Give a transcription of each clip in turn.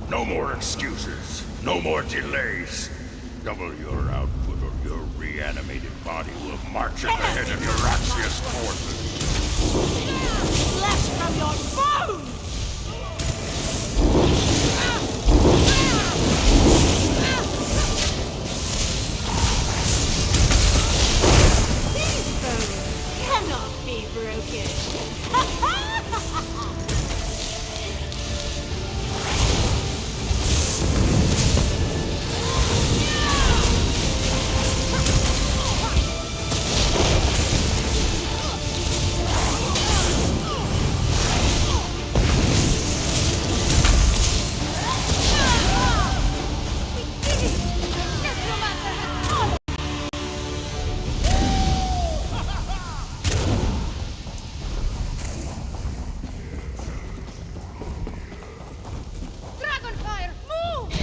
No more excuses. No more delays. Double your output or your reanimated body will march at the head of Euraxia's forces. Flesh from your bones! These bones cannot be broken. Dragonfire, move!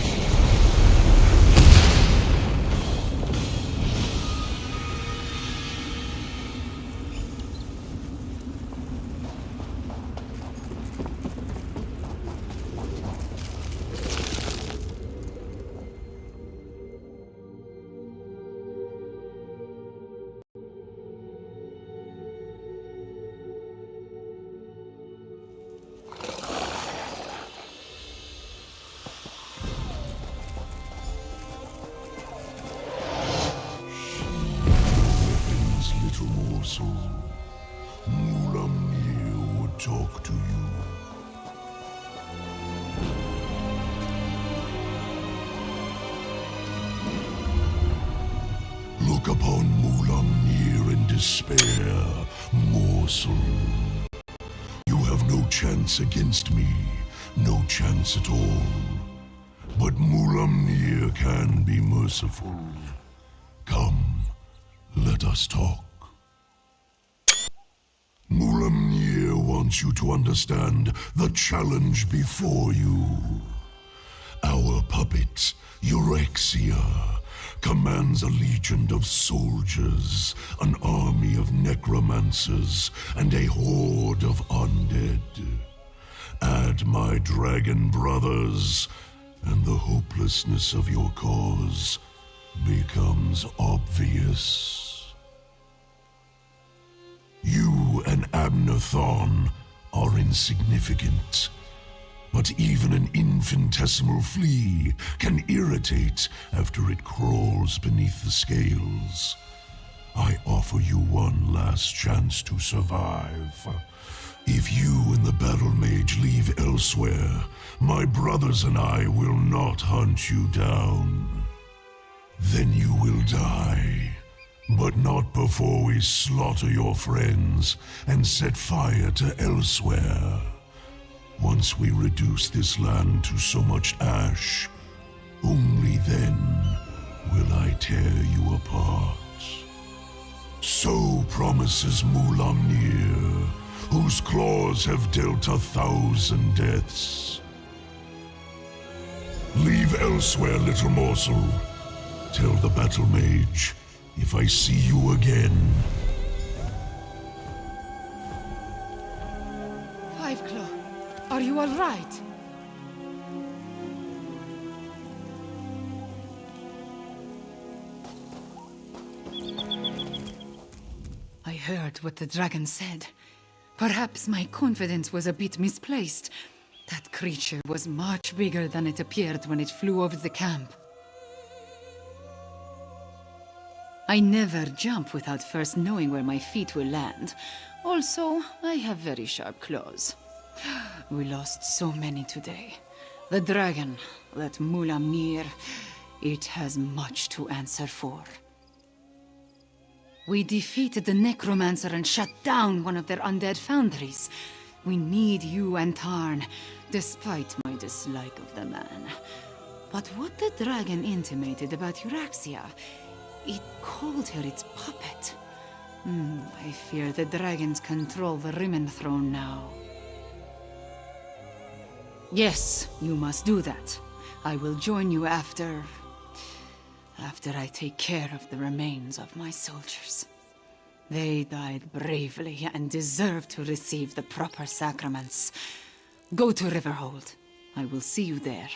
Weapons, little morsel. Mulamnir would talk to you. Look upon Mulamnir in despair, morsel. You have no chance against me, no chance at all. But Mulamnir can be merciful. Come, let us talk. Mulamnir wants you to understand the challenge before you. Our puppet, Euraxia, commands a legion of soldiers, an army of necromancers, and a horde of undead. Add my dragon brothers, and the hopelessness of your cause becomes obvious. You and Abnathon are insignificant, but even an infinitesimal flea can irritate after it crawls beneath the scales. I offer you one last chance to survive. If you and the battle mage leave elsewhere, my brothers and I will not hunt you down. Then you will die. But not before we slaughter your friends and set fire to elsewhere. Once we reduce this land to so much ash, only then will I tear you apart. So promises Mulamnir, whose claws have dealt 1,000 deaths. Leave elsewhere, little morsel. Tell the battle mage, if I see you again. Fiveclaw, are you all right? I heard what the dragon said. Perhaps my confidence was a bit misplaced. That creature was much bigger than it appeared when it flew over the camp. I never jump without first knowing where my feet will land. Also, I have very sharp claws. We lost so many today. The dragon, that Mulamnir, it has much to answer for. We defeated the necromancer and shut down one of their undead foundries. We need you and Tarn, despite my dislike of the man. But what the dragon intimated about Euraxia, it called her its puppet. I fear the dragons control the Rimmen throne now. Yes, you must do that. I will join you after I take care of the remains of my soldiers. They died bravely and deserve to receive the proper sacraments. Go to Riverhold. I will see you there.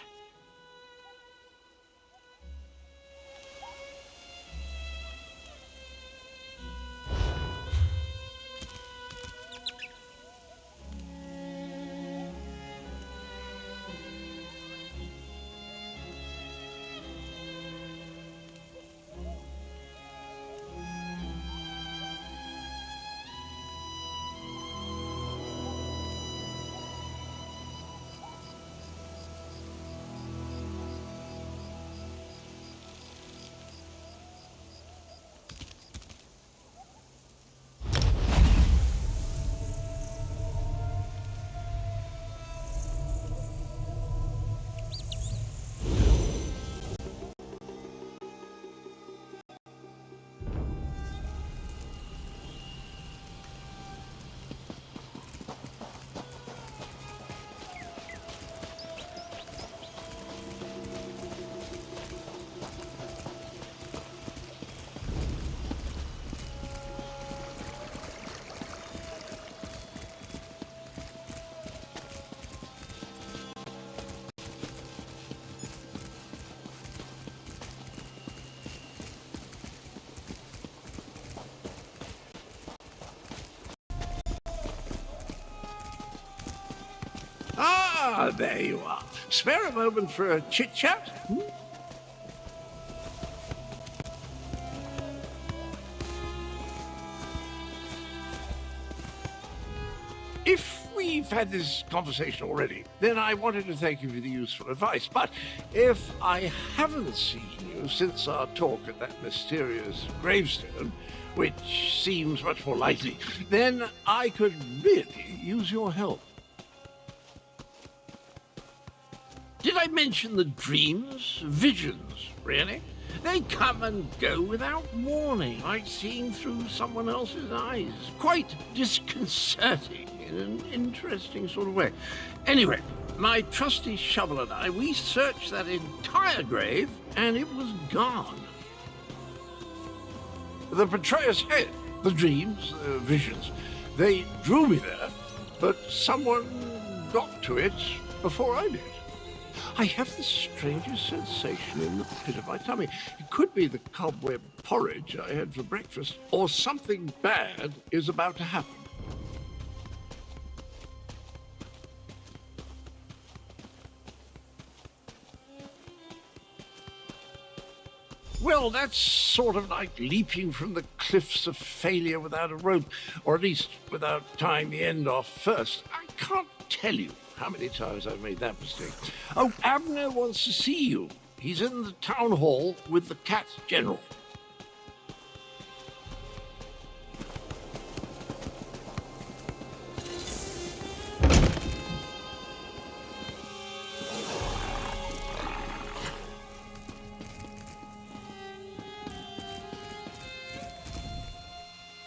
Ah, there you are. Spare a moment for a chit-chat? If we've had this conversation already, then I wanted to thank you for the useful advice. But if I haven't seen you since our talk at that mysterious gravestone, which seems much more likely, then I could really use your help. Did I mention the dreams? Visions, really? They come and go without warning, like seeing through someone else's eyes. Quite disconcerting in an interesting sort of way. Anyway, my trusty shovel and I, we searched that entire grave, and it was gone. The betrayer's head, the dreams, the visions, they drew me there, but someone got to it before I did. I have the strangest sensation in the pit of my tummy. It could be the cobweb porridge I had for breakfast, or something bad is about to happen. Well, that's sort of like leaping from the cliffs of failure without a rope, or at least without tying the end off first. I can't tell you how many times I've made that mistake. Oh, Abner wants to see you. He's in the town hall with the Cat General.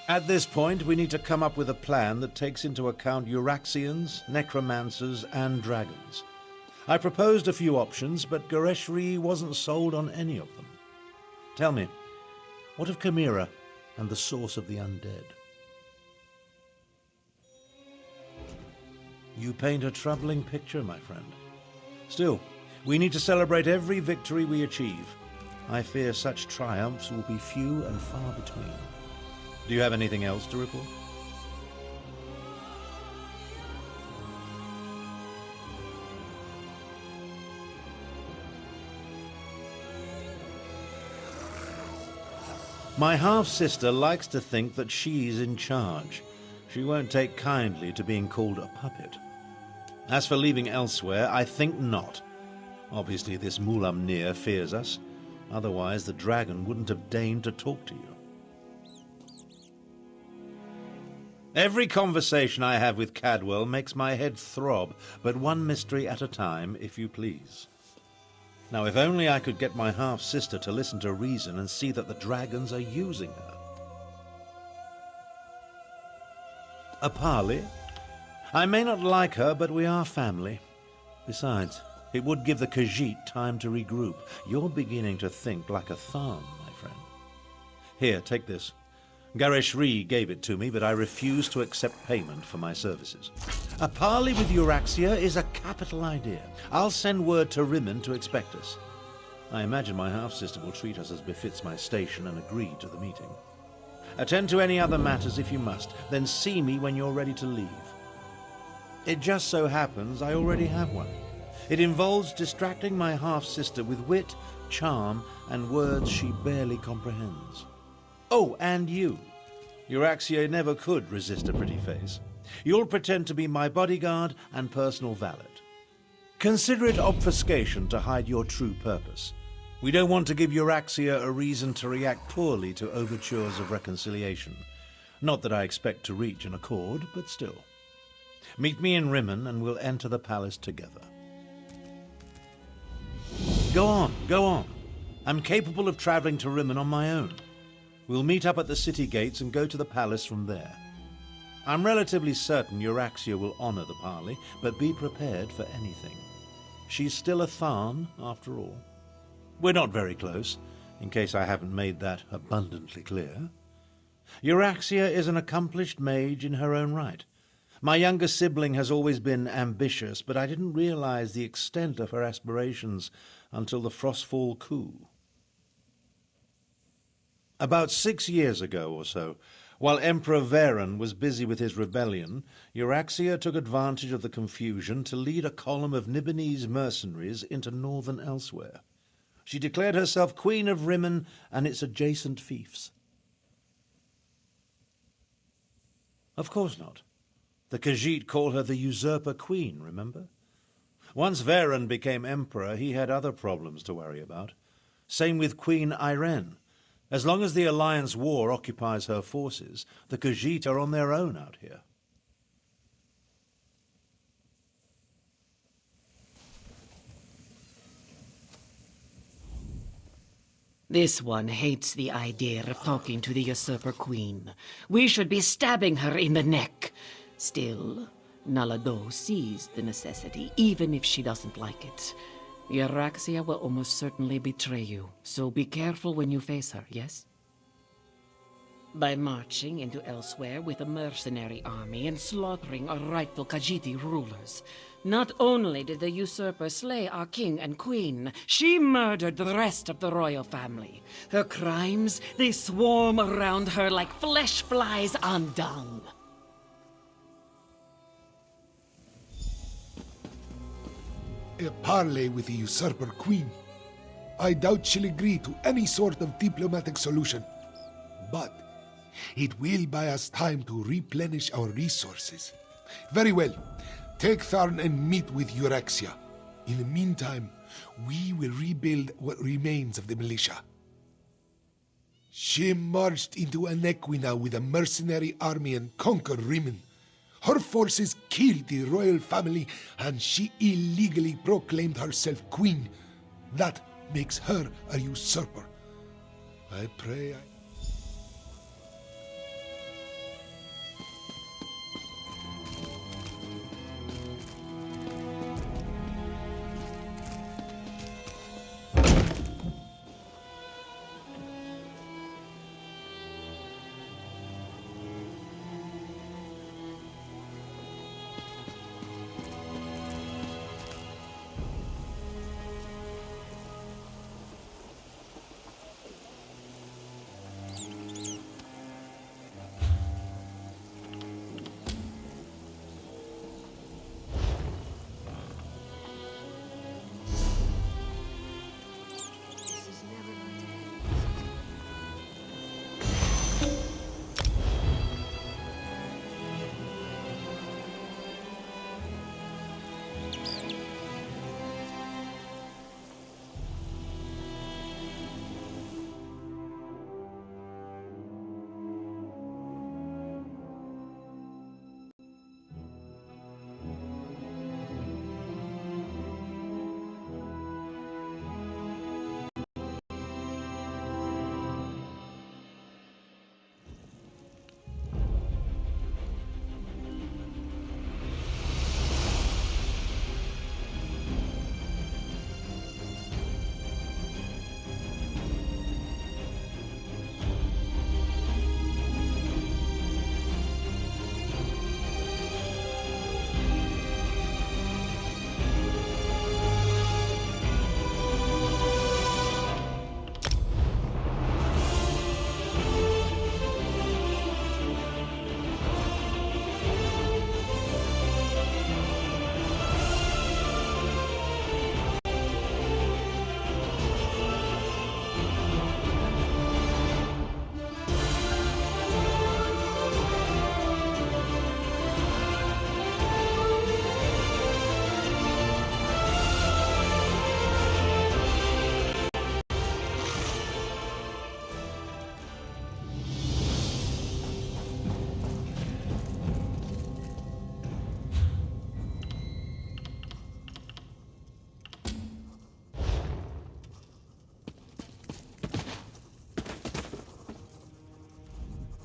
At this point, we need to come up with a plan that takes into account Euraxians, necromancers, and dragons. I proposed a few options, but Gareshri wasn't sold on any of them. Tell me, what of Chimera and the source of the undead? You paint a troubling picture, my friend. Still, we need to celebrate every victory we achieve. I fear such triumphs will be few and far between. Do you have anything else to report? My half-sister likes to think that she's in charge. She won't take kindly to being called a puppet. As for leaving elsewhere, I think not. Obviously, this Mulam Nir fears us. Otherwise, the dragon wouldn't have deigned to talk to you. Every conversation I have with Cadwell makes my head throb, but one mystery at a time, if you please. Now, if only I could get my half-sister to listen to reason and see that the dragons are using her. Apali? I may not like her, but we are family. Besides, it would give the Khajiit time to regroup. You're beginning to think like a Tharn, my friend. Here, take this. Gareshri gave it to me, but I refuse to accept payment for my services. A parley with Euraxia is a capital idea. I'll send word to Rimmon to expect us. I imagine my half-sister will treat us as befits my station and agree to the meeting. Attend to any other matters if you must, then see me when you're ready to leave. It just so happens I already have one. It involves distracting my half-sister with wit, charm, and words she barely comprehends. Oh, and you. Euraxia never could resist a pretty face. You'll pretend to be my bodyguard and personal valet. Consider it obfuscation to hide your true purpose. We don't want to give Euraxia a reason to react poorly to overtures of reconciliation. Not that I expect to reach an accord, but still. Meet me in Rimmon and we'll enter the palace together. Go on, go on. I'm capable of traveling to Rimmon on my own. We'll meet up at the city gates and go to the palace from there. I'm relatively certain Euraxia will honor the parley, but be prepared for anything. She's still a Tharn, after all. We're not very close, in case I haven't made that abundantly clear. Euraxia is an accomplished mage in her own right. My younger sibling has always been ambitious, but I didn't realize the extent of her aspirations until the Frostfall coup. About 6 years ago or so, While Emperor Varen was busy with his rebellion, Euraxia took advantage of the confusion to lead a column of Nibonese mercenaries into northern Elsewhere. She declared herself Queen of Rimmon and its adjacent fiefs. Of course not. The Khajiit call her the Usurper Queen, remember? Once Varen became emperor, he had other problems to worry about. Same with Queen Irene. As long as the Alliance War occupies her forces, the Khajiit are on their own out here. This one hates the idea of talking to the Usurper Queen. We should be stabbing her in the neck. Still, Nalado sees the necessity, even if she doesn't like it. Euraxia will almost certainly betray you, so be careful when you face her, yes? By marching into Elsewhere with a mercenary army and slaughtering our rightful Khajiiti rulers, not only did the usurper slay our king and queen, she murdered the rest of the royal family. Her crimes, they swarm around her like flesh flies on dung. A parley with the usurper queen. I doubt she'll agree to any sort of diplomatic solution. But it will buy us time to replenish our resources. Very well. Take Tharn and meet with Euraxia. In the meantime, we will rebuild what remains of the militia. She marched into Anequina with a mercenary army and conquered Rimmon. Her forces killed the royal family, and she illegally proclaimed herself queen. That makes her a usurper. I pray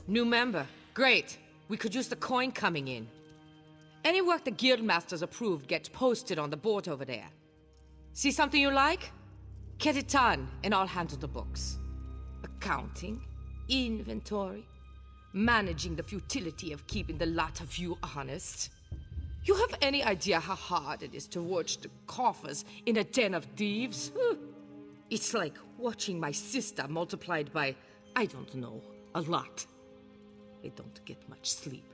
New member. Great. We could use the coin coming in. Any work the Guildmasters approved gets posted on the board over there. See something you like? Get it done, and I'll handle the books. Accounting, inventory, managing the futility of keeping the lot of you honest. You have any idea how hard it is to watch the coffers in a den of thieves? It's like watching my sister multiplied by, I don't know, a lot. I don't get much sleep.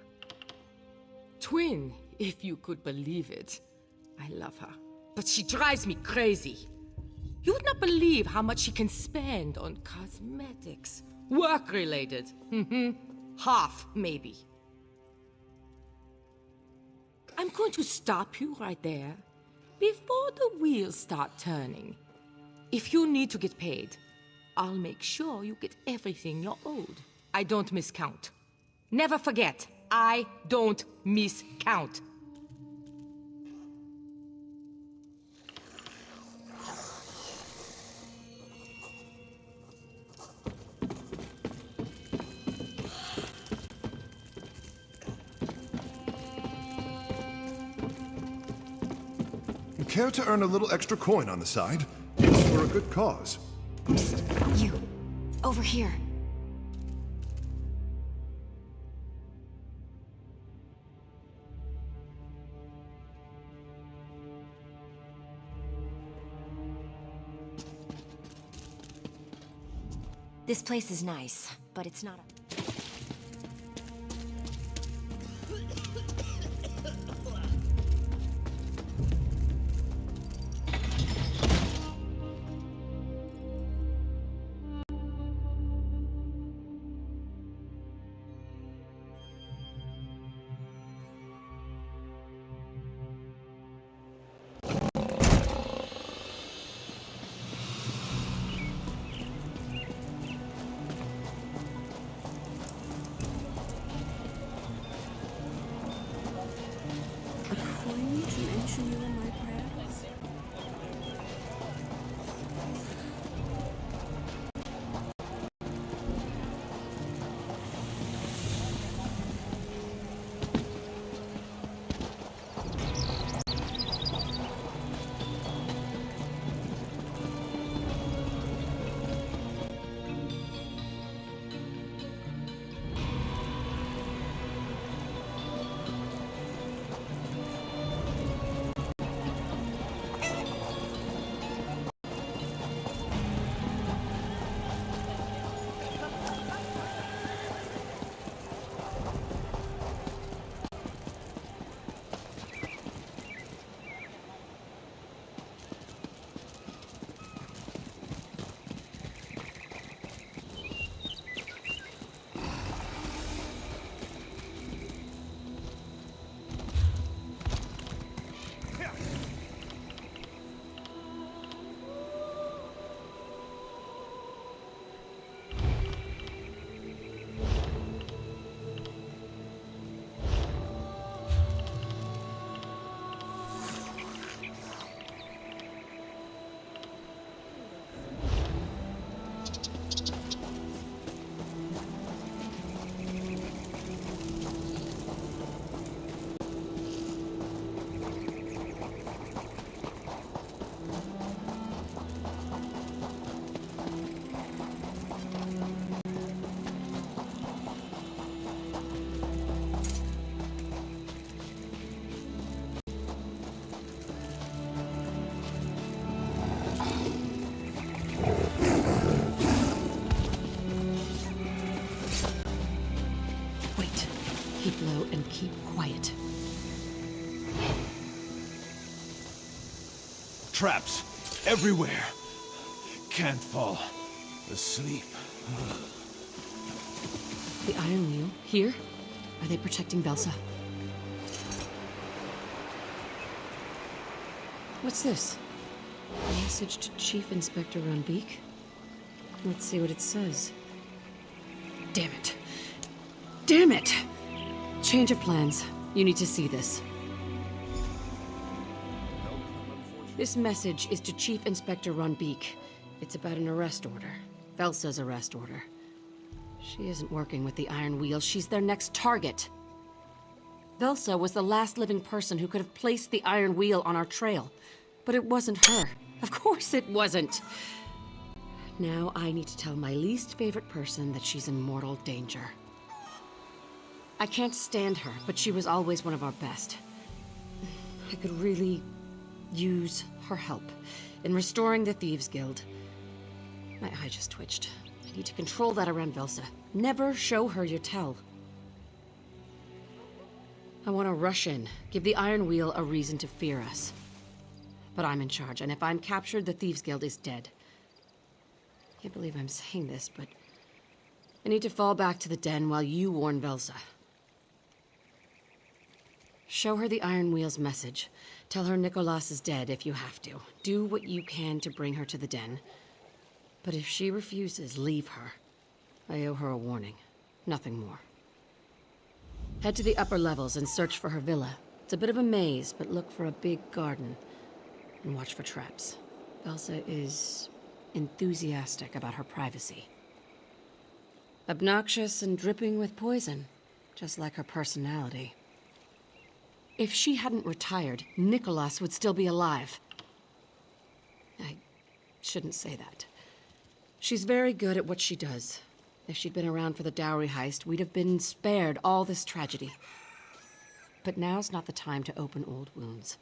Twin, if you could believe it. I love her, but she drives me crazy. You would not believe how much she can spend on cosmetics. Work-related. Half, maybe. I'm going to stop you right there before the wheels start turning. If you need to get paid, I'll make sure you get everything you're owed. I don't miscount. Never forget, I don't miscount. Care to earn a little extra coin on the side? It's for a good cause. You, over here. This place is nice, but it's not a... Keep low and keep quiet. Traps everywhere. Can't fall asleep. The Iron Wheel, here? Are they protecting Belsa? What's this? A message to Chief Inspector Runbeek? Let's see what it says. Damn it. Damn it! Change of plans. You need to see this. This message is to Chief Inspector Runbeek. It's about an arrest order. Velsa's arrest order. She isn't working with the Iron Wheel. She's their next target. Velsa was the last living person who could have placed the Iron Wheel on our trail. But it wasn't her. Of course it wasn't. Now I need to tell my least favorite person that she's in mortal danger. I can't stand her, but she was always one of our best. I could really use her help in restoring the Thieves Guild. My eye just twitched. I need to control that around Velsa. Never show her your tell. I want to rush in, give the Iron Wheel a reason to fear us. But I'm in charge, and if I'm captured, the Thieves Guild is dead. Can't believe I'm saying this, but I need to fall back to the den while you warn Velsa. Show her the Iron Wheel's message. Tell her Nicholas is dead if you have to. Do what you can to bring her to the den. But if she refuses, leave her. I owe her a warning. Nothing more. Head to the upper levels and search for her villa. It's a bit of a maze, but look for a big garden. And watch for traps. Velsa is enthusiastic about her privacy. Obnoxious and dripping with poison, just like her personality. If she hadn't retired, Nicholas would still be alive. I shouldn't say that. She's very good at what she does. If she'd been around for the dowry heist, we'd have been spared all this tragedy. But now's not the time to open old wounds.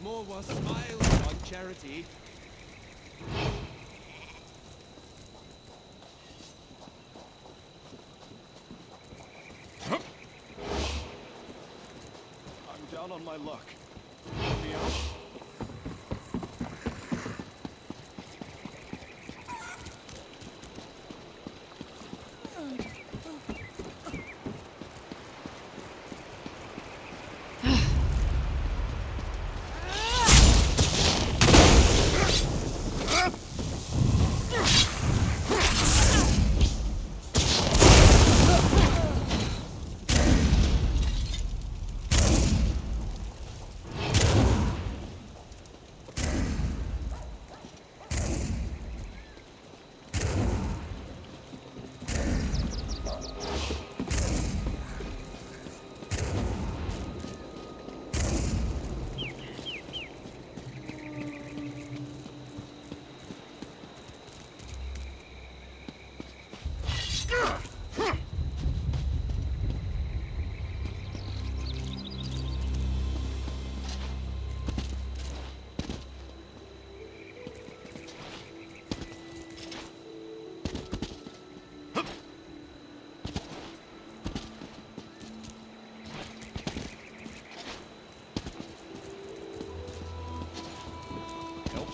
More was smiles on charity. I'm down on my luck. Help me out?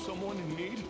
Someone in need?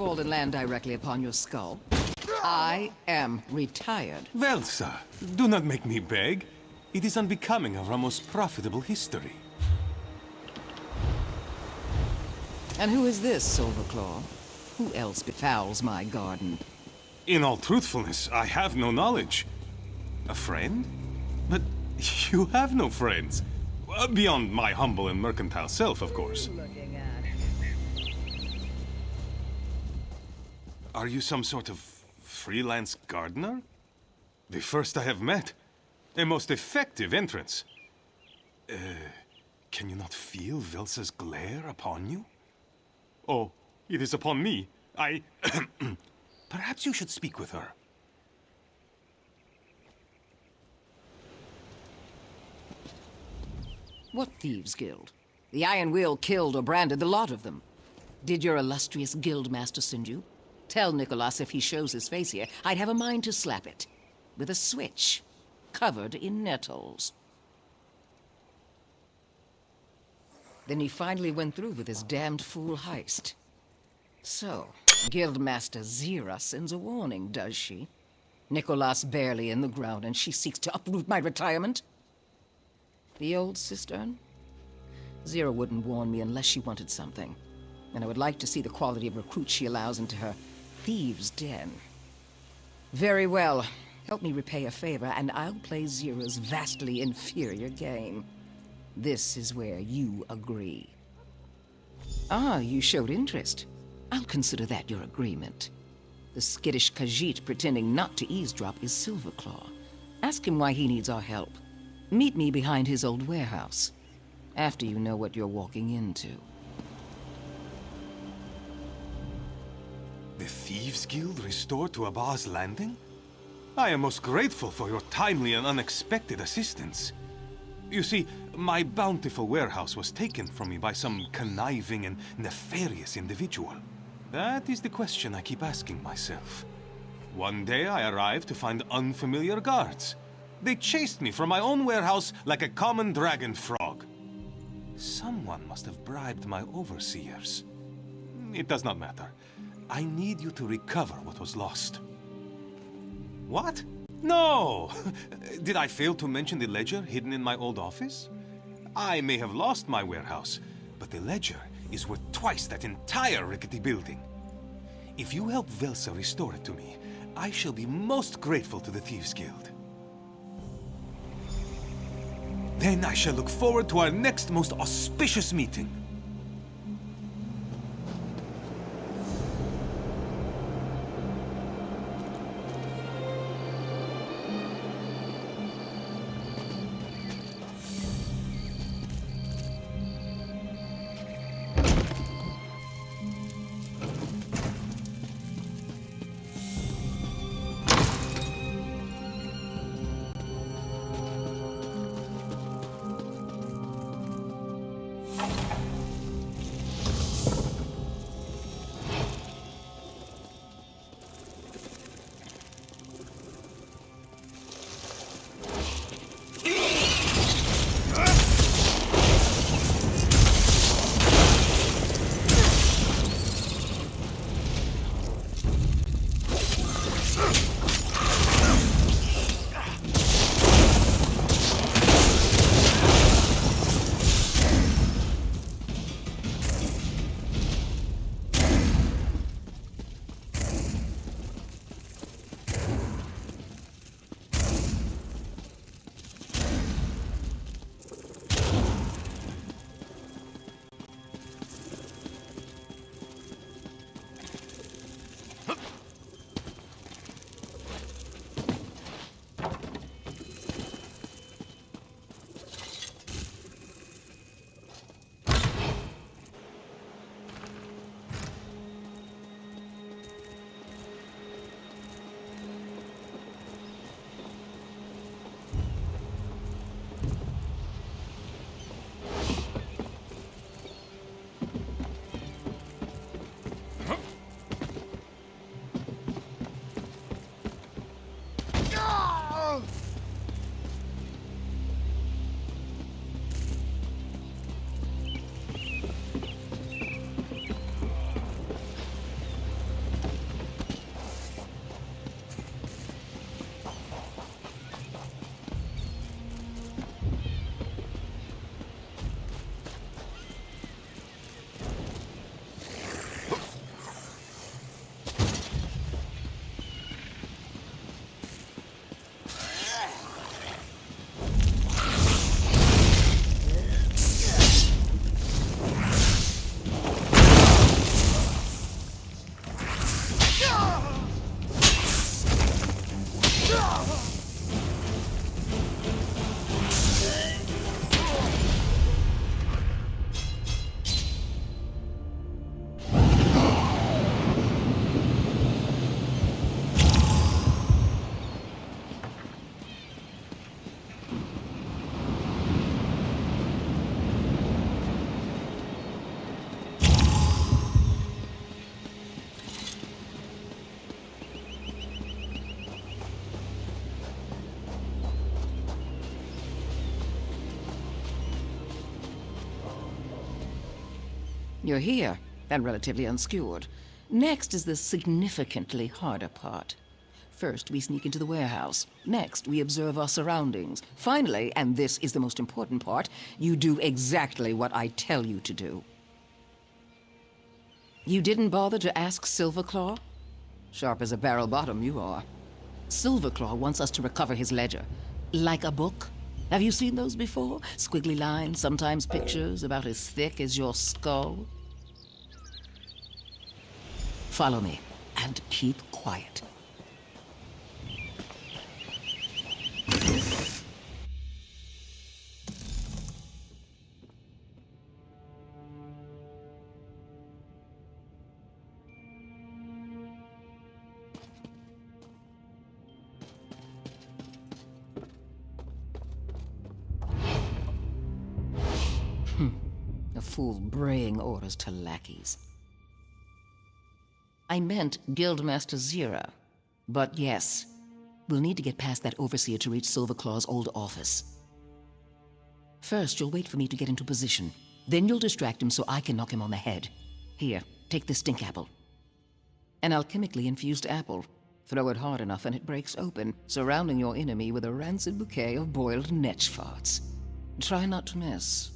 fall and land directly upon your skull. I am retired. Well, sir, do not make me beg. It is unbecoming of our most profitable history. And who is this, Silverclaw? Who else befouls my garden? In all truthfulness, I have no knowledge. A friend? But you have no friends. Beyond my humble and mercantile self, of course. Are you some sort of freelance gardener? The first I have met. A most effective entrance. Can you not feel Velsa's glare upon you? Oh, it is upon me. Perhaps you should speak with her. What thieves' guild? The Iron Will killed or branded the lot of them. Did your illustrious guildmaster send you? Tell Nicholas if he shows his face here, I'd have a mind to slap it. With a switch, covered in nettles. Then he finally went through with his damned fool heist. So, Guildmaster Zira sends a warning, does she? Nicholas barely in the ground, and she seeks to uproot my retirement? The old cistern? Zira wouldn't warn me unless she wanted something. And I would like to see the quality of recruits she allows into her thieves' den. Very well. Help me repay a favor, and I'll play Zira's vastly inferior game. This is where you agree. Ah, you showed interest. I'll consider that your agreement. The skittish Khajiit pretending not to eavesdrop is Silverclaw. Ask him why he needs our help. Meet me behind his old warehouse, after you know what you're walking into. The Thieves' Guild restored to Abba's Landing? I am most grateful for your timely and unexpected assistance. You see, my bountiful warehouse was taken from me by some conniving and nefarious individual. That is the question I keep asking myself. One day I arrived to find unfamiliar guards. They chased me from my own warehouse like a common dragon frog. Someone must have bribed my overseers. It does not matter. I need you to recover what was lost. What? No! Did I fail to mention the ledger hidden in my old office? I may have lost my warehouse, but the ledger is worth twice that entire rickety building. If you help Velsa restore it to me, I shall be most grateful to the Thieves' Guild. Then I shall look forward to our next most auspicious meeting. You're here, and relatively unskewered. Next is the significantly harder part. First, we sneak into the warehouse. Next, we observe our surroundings. Finally, and this is the most important part, you do exactly what I tell you to do. You didn't bother to ask Silverclaw? Sharp as a barrel bottom, you are. Silverclaw wants us to recover his ledger. Like a book. Have you seen those before? Squiggly lines, sometimes pictures about as thick as your skull. Follow me, and keep quiet. A fool braying orders to lackeys. I meant Guildmaster Zira. But yes, we'll need to get past that overseer to reach Silverclaw's old office. First, you'll wait for me to get into position. Then you'll distract him so I can knock him on the head. Here, take this stink apple. An alchemically infused apple. Throw it hard enough and it breaks open, surrounding your enemy with a rancid bouquet of boiled netch farts. Try not to miss.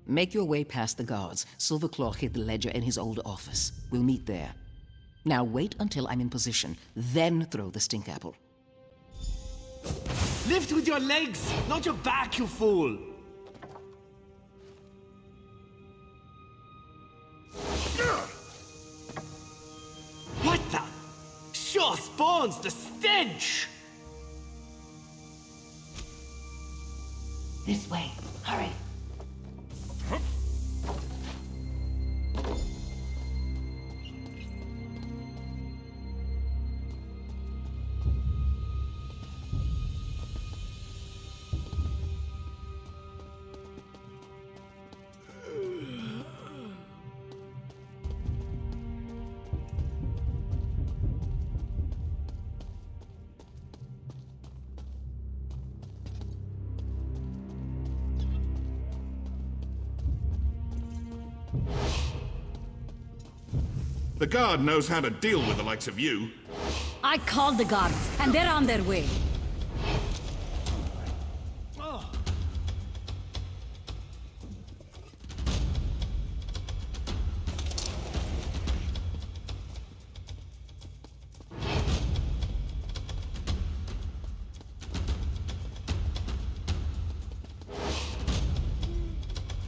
Make your way past the guards. Silverclaw hid the ledger in his old office. We'll meet there. Now wait until I'm in position, then throw the stink apple. Lift with your legs, not your back, you fool! What the? Sure spawns the stench! This way. Hurry. The guard knows how to deal with the likes of you. I called the guards, and they're on their way.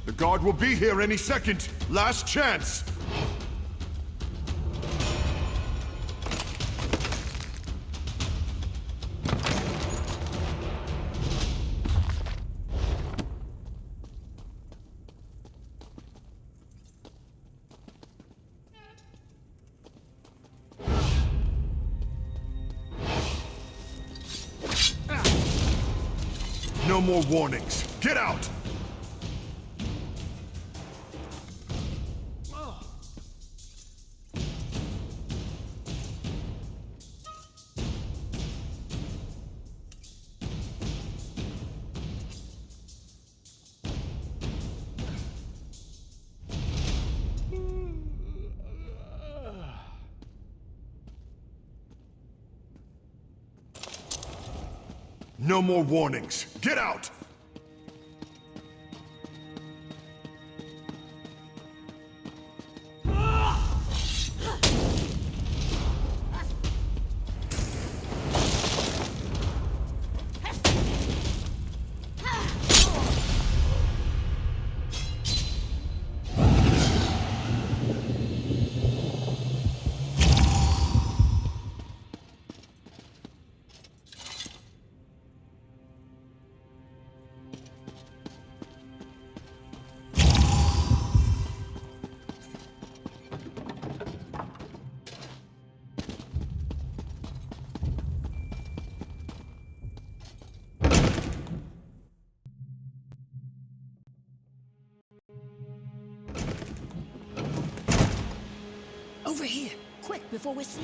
The guard will be here any second. Last chance. No more warnings. Get out! No more warnings. Get out! Over here, quick, before we're seen.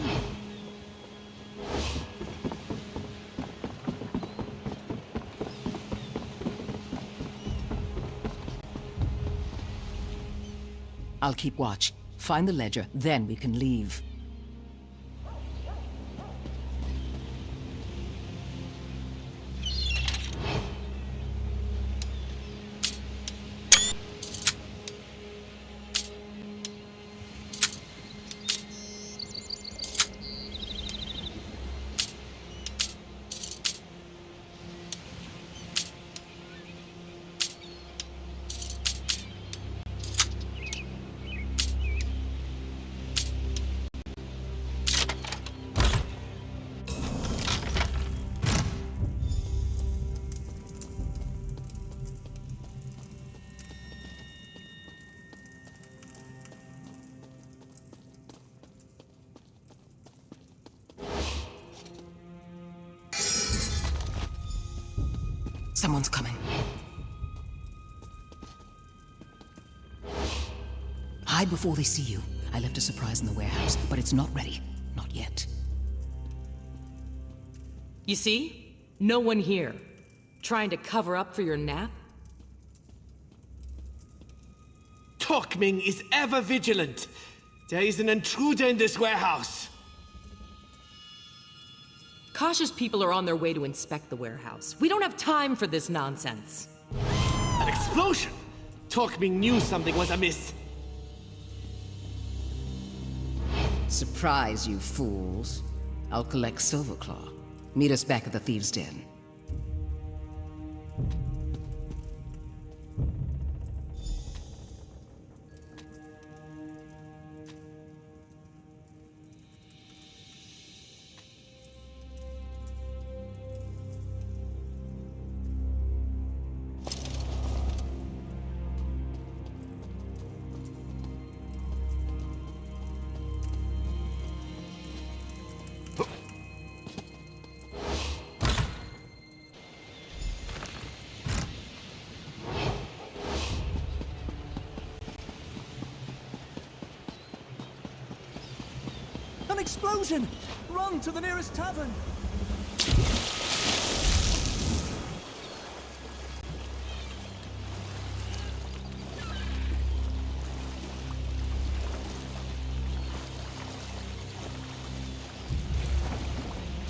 I'll keep watch. Find the ledger, then we can leave. Someone's coming. Hide before they see you. I left a surprise in the warehouse, but it's not ready. Not yet. You see? No one here. Trying to cover up for your nap? Torkming is ever vigilant. There is an intruder in this warehouse. Cautious people are on their way to inspect the warehouse. We don't have time for this nonsense. An explosion! Torkming knew something was amiss. Surprise, you fools. I'll collect Silverclaw. Meet us back at the Thieves' Den. An explosion! Run to the nearest tavern!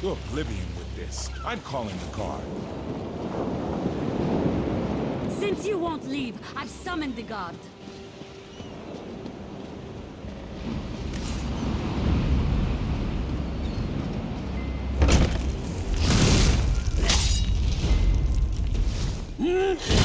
To oblivion with this. I'm calling the guard. Since you won't leave, I've summoned the guard. Hmm?